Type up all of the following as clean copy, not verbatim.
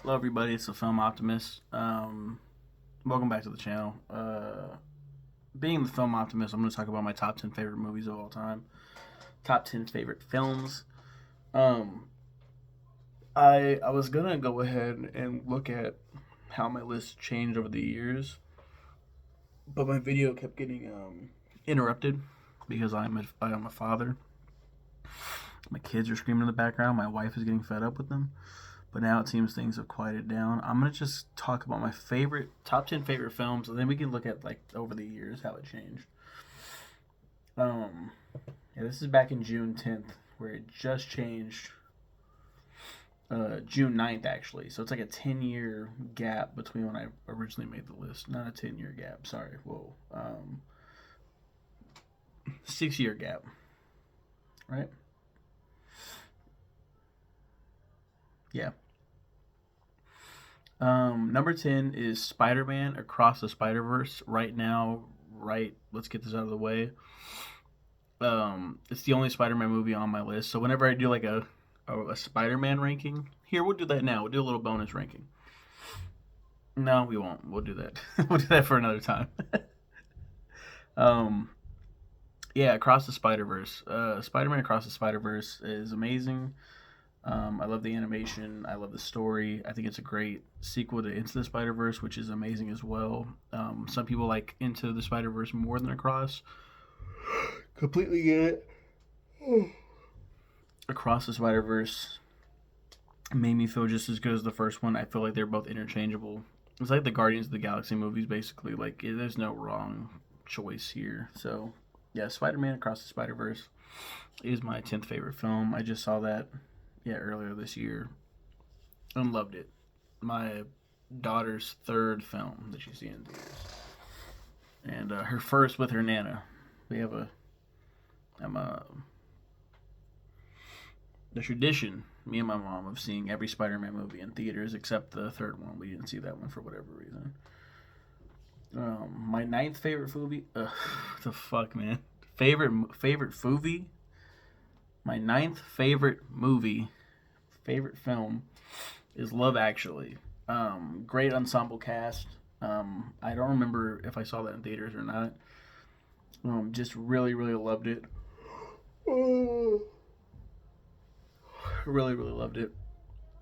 Hello, everybody. It's the Film Optimist. Welcome back to the channel. Being the Film Optimist, I'm going to talk about my top 10 favorite movies of all time, top 10 favorite films. Um, I was going to go ahead and look at how my list changed over the years, but my video kept getting interrupted because I am a father. My kids are screaming in the background. My wife is getting fed up with them. But now it seems things have quieted down. I'm gonna just talk about my favorite top 10 favorite films, and then we can look at like over the years how it changed. Um, yeah, this is back in June 10th, where it just changed. June 9th actually, so it's like a 10-year gap between when I originally made the list. Not a 10-year gap. Sorry. Whoa. 6-year gap. Right. Yeah. Number 10 is Spider Man Across the Spider Verse. Right now, right, let's get this out of the way. It's the only Spider Man movie on my list. So whenever I do like a Spider Man ranking, here, we'll do that now. We'll do a little bonus ranking. No, we won't. We'll do that. We'll do that for another time. um, yeah, Across the Spider Verse. Spider Man Across the Spider Verse is amazing. I love the animation. I love the story. I think it's a great sequel to Into the Spider Verse, which is amazing as well. Some people like Into the Spider Verse more than Across. Completely get it. Across the Spider Verse made me feel just as good as the first one. I feel like they're both interchangeable. It's like the Guardians of the Galaxy movies, basically. Like, there's no wrong choice here. So, yeah, Spider Man Across the Spider Verse is my 10th favorite film. I just saw that, earlier this year and loved it. My daughter's third film that she's seen in theaters, and her first with her nana. We have a the tradition, me and my mom, of seeing every Spider-Man movie in theaters except the third one. We didn't see that one for whatever reason. My ninth favorite movie. The fuck, man. Favorite movie. My ninth favorite film is Love Actually. Great ensemble cast. I don't remember if I saw that in theaters or not. Just really, really loved it. Really, really loved it.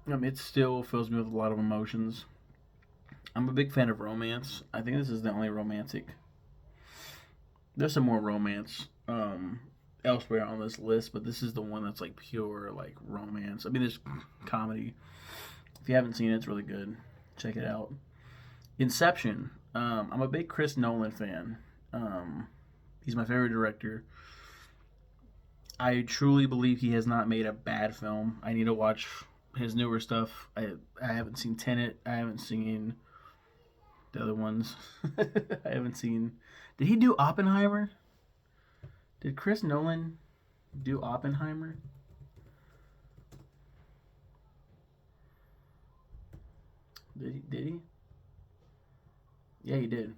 It still fills me with a lot of emotions. I'm a big fan of romance. I think this is the only romantic. There's some more romance elsewhere on this list, but this is the one that's like pure like romance. I mean, there's comedy. If you haven't seen it, it's really good. Check it out. Inception. I'm a big Chris Nolan fan. He's my favorite director. I truly believe he has not made a bad film. I need to watch his newer stuff. I haven't seen Tenet. I haven't seen the other ones. I haven't seen. Did he do Oppenheimer? Did Chris Nolan do Oppenheimer? Did he? Yeah, he did.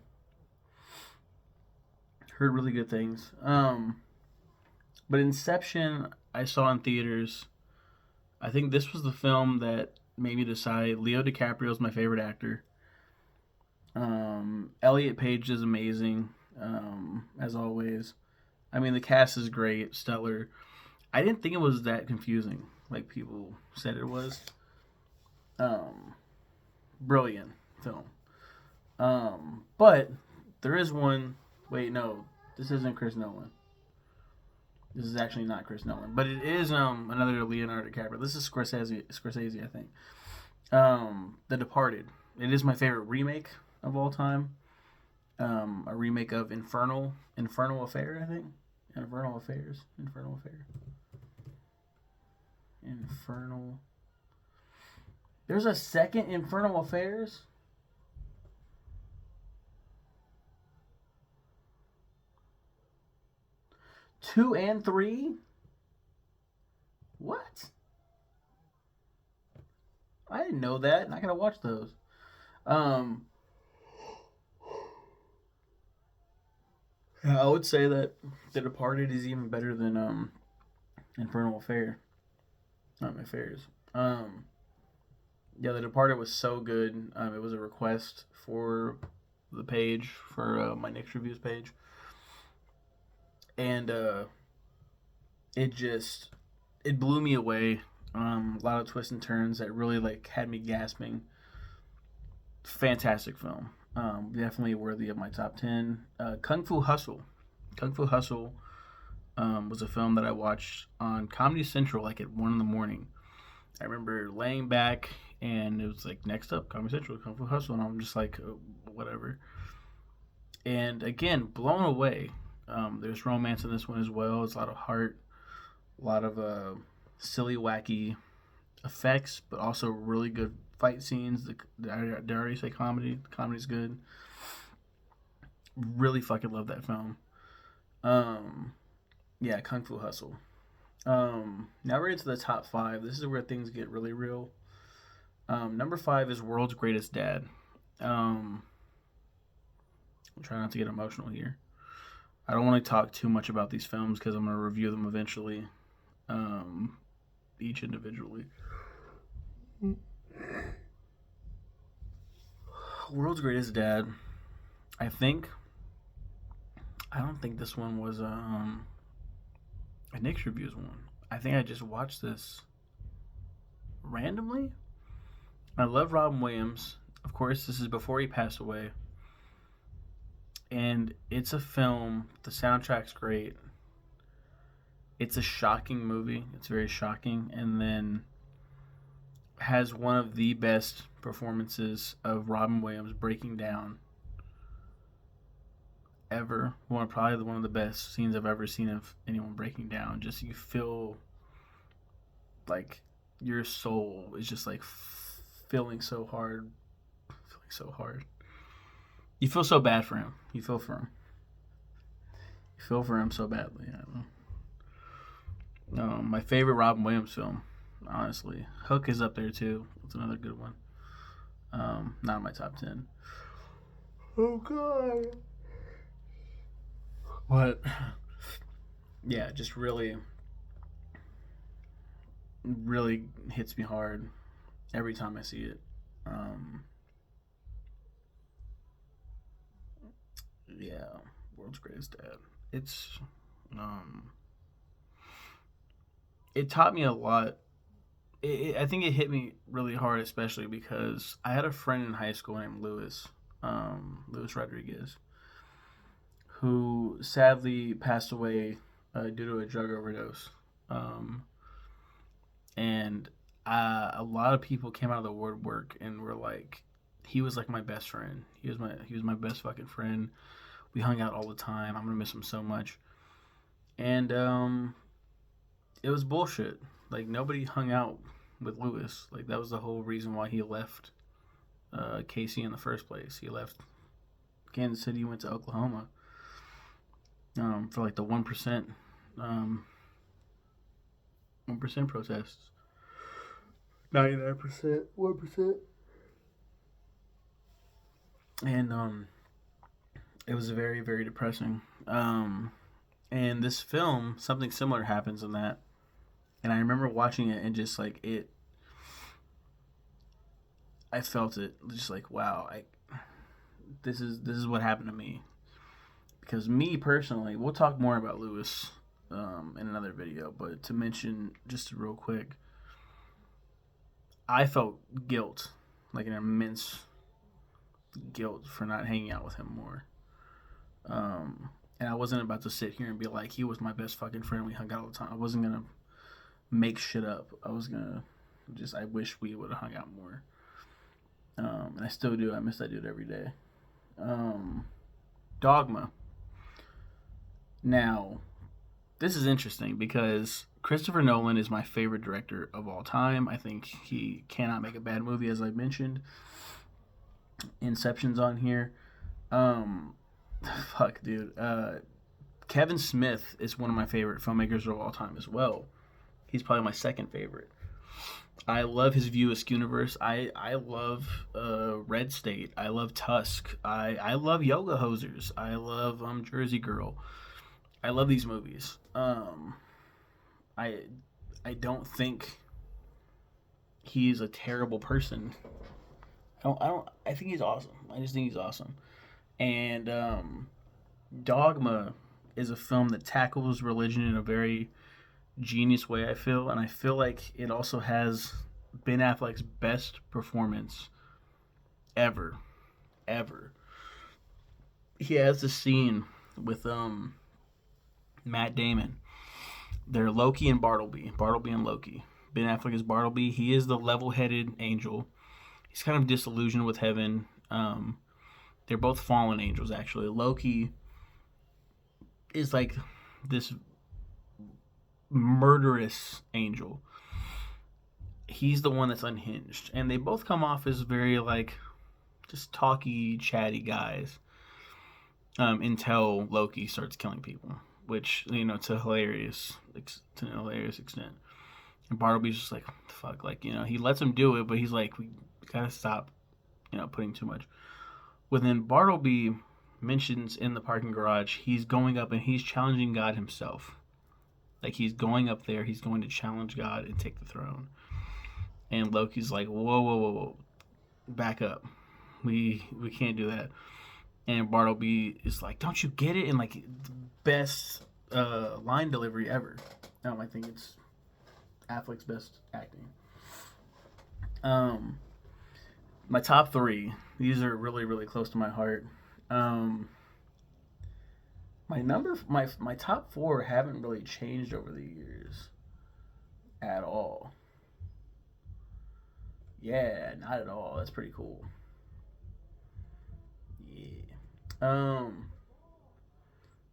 Heard really good things. But Inception, I saw in theaters. I think this was the film that made me decide Leo DiCaprio is my favorite actor. Elliot Page is amazing, as always. I mean, the cast is great, stellar. I didn't think it was that confusing, like people said it was. Um, Brilliant film. But there is one. Wait, no, this isn't Chris Nolan. This is actually not Chris Nolan, but it is another Leonardo DiCaprio. This is Scorsese, I think. The Departed. It is my favorite remake of all time. A remake of Infernal Affair, I think. Infernal Affair. Infernal. There's a second Infernal Affairs. Two and three. What? I didn't know that, and I gotta watch those. Um, I would say that The Departed is even better than Infernal Affair. Not my affairs. Yeah, The Departed was so good. It was a request for the page for my Nick's reviews page, and it just it blew me away. A lot of twists and turns that really like had me gasping. Fantastic film. Definitely worthy of my top 10. Kung Fu Hustle. Kung Fu Hustle was a film that I watched on Comedy Central like at 1 in the morning. I remember laying back and it was like, next up, Comedy Central, Kung Fu Hustle. And I'm just like, whatever. And again, blown away. There's romance in this one as well. It's a lot of heart, a lot of silly, wacky effects, but also really good fight scenes. Did I already say comedy? The comedy's good. Really fucking love that film. Um, yeah, Kung Fu Hustle. Now we're into the top five. This is where things get really real. Number five is World's Greatest Dad. I'll try not to get emotional here. I don't want to talk too much about these films because I'm going to review them eventually, each individually. World's Greatest Dad. I don't think this one was a Nick's Reviews one. I think I just watched this randomly. I love Robin Williams. Of course, this is before he passed away. And it's a film. The soundtrack's great. It's a shocking movie. It's very shocking. And then has one of the best performances of Robin Williams breaking down ever. Probably one of the best scenes I've ever seen of anyone breaking down. Just you feel like your soul is just like feeling so hard. You feel so bad for him. You feel for him. You feel for him so badly. I don't know. My favorite Robin Williams film, honestly. Hook is up there too. It's another good one. Not in my top 10. Oh god. But yeah, just really hits me hard every time I see it. Yeah, World's Greatest Dad. It's it taught me a lot. I think it hit me really hard, especially because I had a friend in high school named Luis Rodriguez, who sadly passed away due to a drug overdose. And a lot of people came out of the woodwork and were like, he was like my best friend. He was my best fucking friend. We hung out all the time. I'm gonna miss him so much. And it was bullshit. Like nobody hung out with Lewis. Like that was the whole reason why he left KC in the first place. He left Kansas City, went to Oklahoma for like the 1%, 1% protests. 99%, 1%. And it was very, very depressing. And this film, something similar happens in that. And I remember watching it and just like I felt it, just like wow, this is what happened to me. Because me personally, we'll talk more about Lewis in another video, but to mention just real quick, I felt guilt, like an immense guilt for not hanging out with him more. And I wasn't about to sit here and be like, he was my best fucking friend. We hung out all the time. I wasn't gonna make shit up. I was gonna I wish we would have hung out more. And I still do. I miss that dude every day. Dogma. Now, this is interesting because Christopher Nolan is my favorite director of all time. I think he cannot make a bad movie, as I mentioned. Inception's on here. Fuck, dude. Kevin Smith is one of my favorite filmmakers of all time as well. He's probably my second favorite. I love his View Askewniverse. I love Red State. I love Tusk. I love Yoga Hosers. I love Jersey Girl. I love these movies. I don't think he's a terrible person. I think he's awesome. I just think he's awesome. And Dogma is a film that tackles religion in a very genius way, I feel. And I feel like it also has Ben Affleck's best performance ever. Ever. He has this scene with Matt Damon. They're Loki and Bartleby. Bartleby and Loki. Ben Affleck is Bartleby. He is the level-headed angel. He's kind of disillusioned with heaven. They're both fallen angels, actually. Loki is like this murderous angel. He's the one that's unhinged. And they both come off as very, like, just talky, chatty guys until Loki starts killing people, which, you know, to an hilarious extent. And Bartleby's just like, fuck, like, you know, he lets him do it, but he's like, we gotta stop, you know, putting too much. Within Bartleby mentions in the parking garage, he's going up and he's challenging God himself. Like, he's going up there, he's going to challenge God and take the throne. And Loki's like, whoa, back up. We can't do that. And Bartleby is like, don't you get it? And like, the best line delivery ever. I think it's Affleck's best acting. My top three. These are really, really close to my heart. My top four haven't really changed over the years at all. Yeah, not at all. That's pretty cool. Yeah.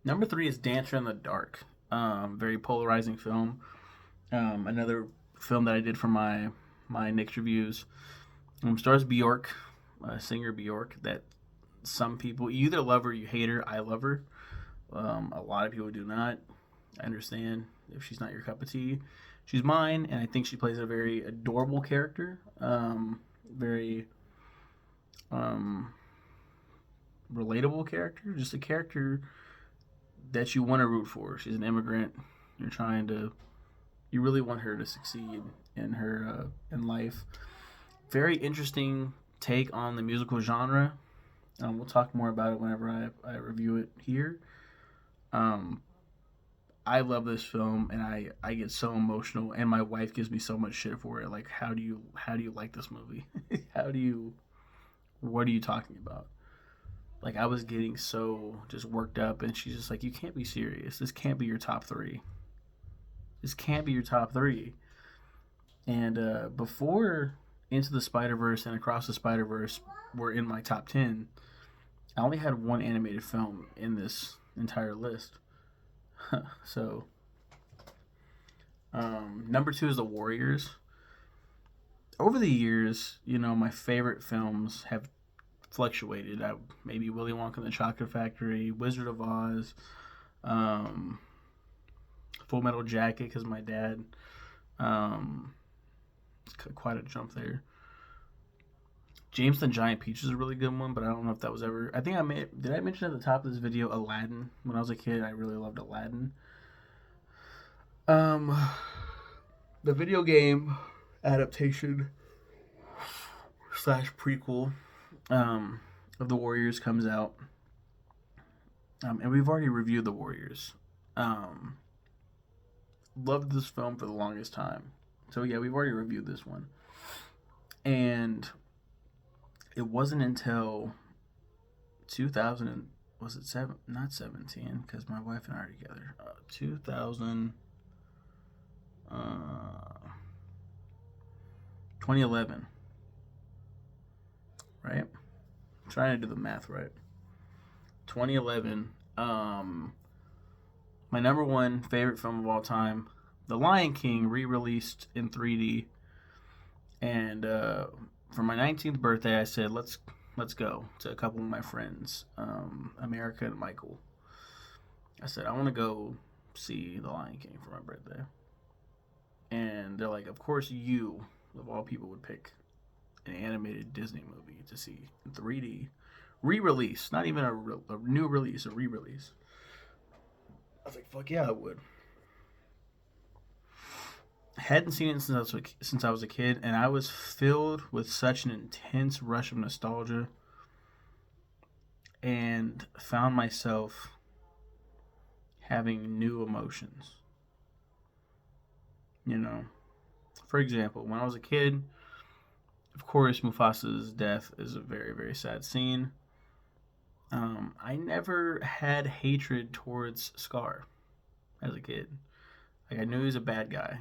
Number three is Dancer in the Dark. Very polarizing film. Another film that I did for my Nick's reviews. Stars Bjork, singer Bjork. That some people, you either love her or you hate her. I love her. A lot of people do not. I understand if she's not your cup of tea. She's mine, and I think she plays a very adorable character. Very relatable character. Just a character that you want to root for. She's an immigrant. You really want her to succeed in her in life. Very interesting take on the musical genre. We'll talk more about it whenever I review it here. I love this film, and I get so emotional, and my wife gives me so much shit for it. Like, how do you like this movie? What are you talking about? Like, I was getting so just worked up, and she's just like, you can't be serious. This can't be your top three. This can't be your top three. And before Into the Spider-Verse and Across the Spider-Verse were in my top 10, I only had one animated film in this entire list. So, number two is The Warriors. Over the years, you know, my favorite films have fluctuated. Maybe Willy Wonka and the Chocolate Factory, Wizard of Oz, Full Metal Jacket, because my dad, it's quite a jump there. James and the Giant Peach is a really good one, but I don't know if that was ever. I think did I mention at the top of this video Aladdin? When I was a kid, I really loved Aladdin. The video game adaptation / prequel of The Warriors comes out, and we've already reviewed The Warriors. Loved this film for the longest time, so yeah, we've already reviewed this one, and it wasn't until 2000, was it not 17, because my wife and I are together, 2011, right? I'm trying to do the math right. 2011, my number one favorite film of all time, The Lion King, re-released in 3D, and for my 19th birthday, I said, let's go to a couple of my friends, America and Michael. I said, I want to go see The Lion King for my birthday. And they're like, of course you, of all people, would pick an animated Disney movie to see in 3D. Re-release, not even a new release, a re-release. I was like, fuck yeah, I would. Hadn't seen it since I was a kid, and I was filled with such an intense rush of nostalgia, and found myself having new emotions. You know, for example, when I was a kid, of course, Mufasa's death is a very, very sad scene. I never had hatred towards Scar as a kid. Like, I knew he was a bad guy,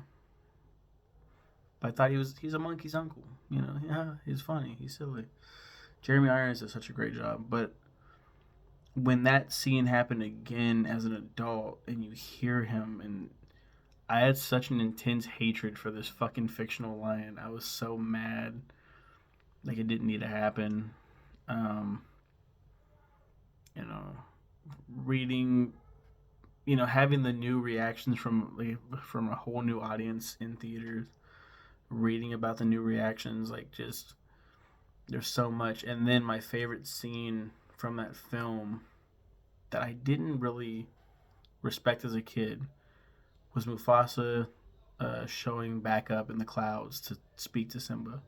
but I thought he's a monkey's uncle. You know, yeah, he's funny, he's silly. Jeremy Irons does such a great job, but when that scene happened again as an adult, and you hear him, and I had such an intense hatred for this fucking fictional lion. I was so mad, like it didn't need to happen. Um, you know, reading, having the new reactions from a whole new audience in theaters, reading about the new reactions, like just there's so much. And then my favorite scene from that film that I didn't really respect as a kid was Mufasa showing back up in the clouds to speak to Simba.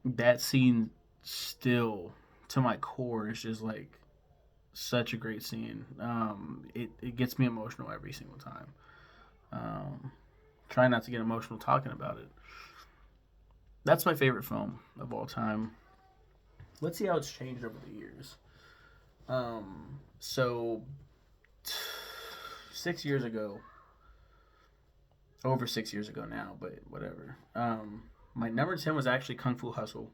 That scene still, to my core, is just like such a great scene. It gets me emotional every single time. Um, Try not to get emotional talking about it. That's my favorite film of all time. Let's see how it's changed over the years. So 6 years ago, over 6 years ago now, but whatever. My number 10 was actually Kung Fu Hustle,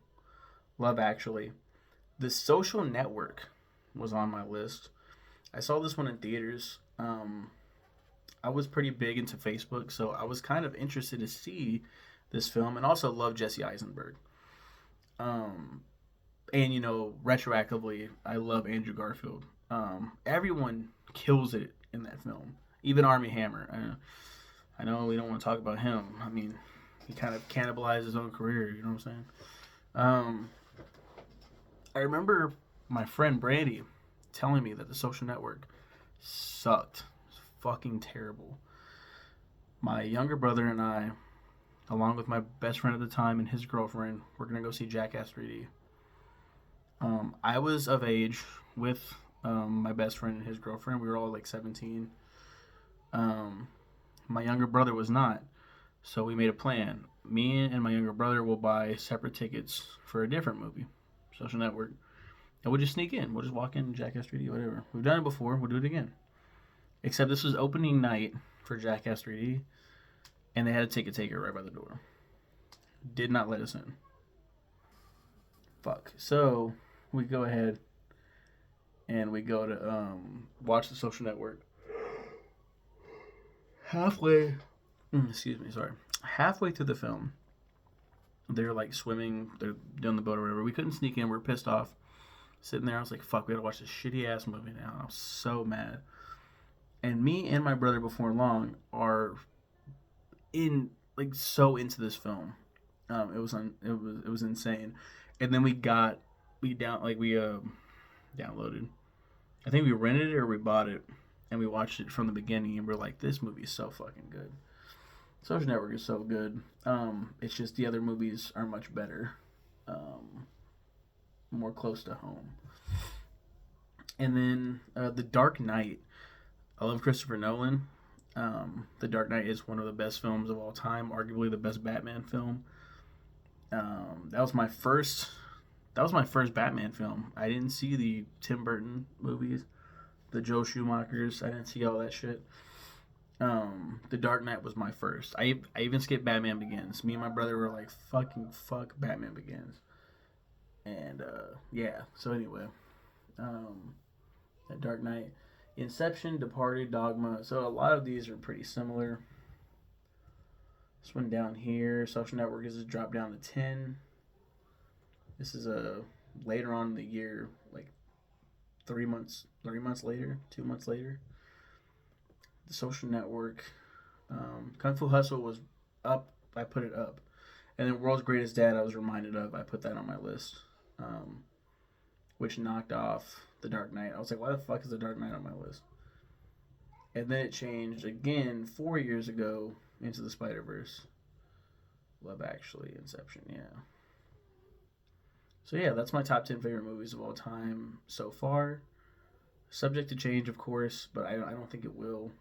Love Actually. The Social Network was on my list. I saw this one in theaters. I was pretty big into Facebook, so I was kind of interested to see this film, and also love Jesse Eisenberg. Um, and retroactively, I love Andrew Garfield. Everyone kills it in that film, even Army Hammer. I know we don't want to talk about him. I mean, he kind of cannibalized his own career. You know what I'm saying? Um, I remember my friend Brandy telling me that The Social Network sucked. It was fucking terrible. My younger brother and I, along with my best friend at the time and his girlfriend, were gonna go see Jackass 3D. I was of age with my best friend and his girlfriend. We were all like 17. Um, my younger brother was not. So we made a plan. Me and my younger brother will buy separate tickets for a different movie, Social Network. And we'll just sneak in. We'll just walk in, Jackass 3D, whatever. We've done it before. We'll do it again. Except this was opening night for Jackass 3D, and they had a ticket taker right by the door. Did not let us in. Fuck. So we go ahead and we go to watch The Social Network. Halfway, excuse me, sorry. Halfway through the film, they're like swimming, they're down the boat or whatever. We couldn't sneak in. We're pissed off. Sitting there, I was like, fuck, we gotta watch this shitty ass movie now. And I was so mad. And me and my brother before long are in like so into this film. It was insane. And then we downloaded. I think we rented it or we bought it, and we watched it from the beginning. And we're like, this movie is so fucking good. Social Network is so good. It's just the other movies are much better, more close to home. And then The Dark Knight. I love Christopher Nolan. The Dark Knight is one of the best films of all time, arguably the best Batman film. That was my first. That was my first Batman film. I didn't see the Tim Burton movies, the Joe Schumachers. I didn't see all that shit. The Dark Knight was my first. I even skipped Batman Begins. Me and my brother were like, fucking fuck Batman Begins. And yeah. So anyway, that Dark Knight. Inception, Departed, Dogma. So a lot of these are pretty similar. This one down here, Social Network, is dropped down to 10. This is a later on in the year, like 3 months later, 2 months later. The Social Network, Kung Fu Hustle was up. I put it up, and then World's Greatest Dad, I was reminded of. I put that on my list, which knocked off The Dark Knight. I was like, why the fuck is The Dark Knight on my list? And then it changed again 4 years ago Into the Spider-Verse, Love Actually, Inception. Yeah. So yeah, that's my top 10 favorite movies of all time so far. Subject to change, of course, but I don't think it will.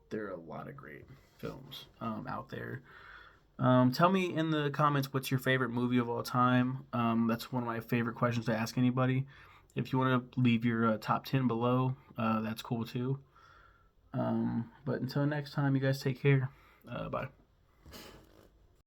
There are a lot of great films out there. Tell me in the comments what's your favorite movie of all time. That's one of my favorite questions to ask anybody. If you want to leave your top 10 below, that's cool too. But until next time, you guys take care. Bye.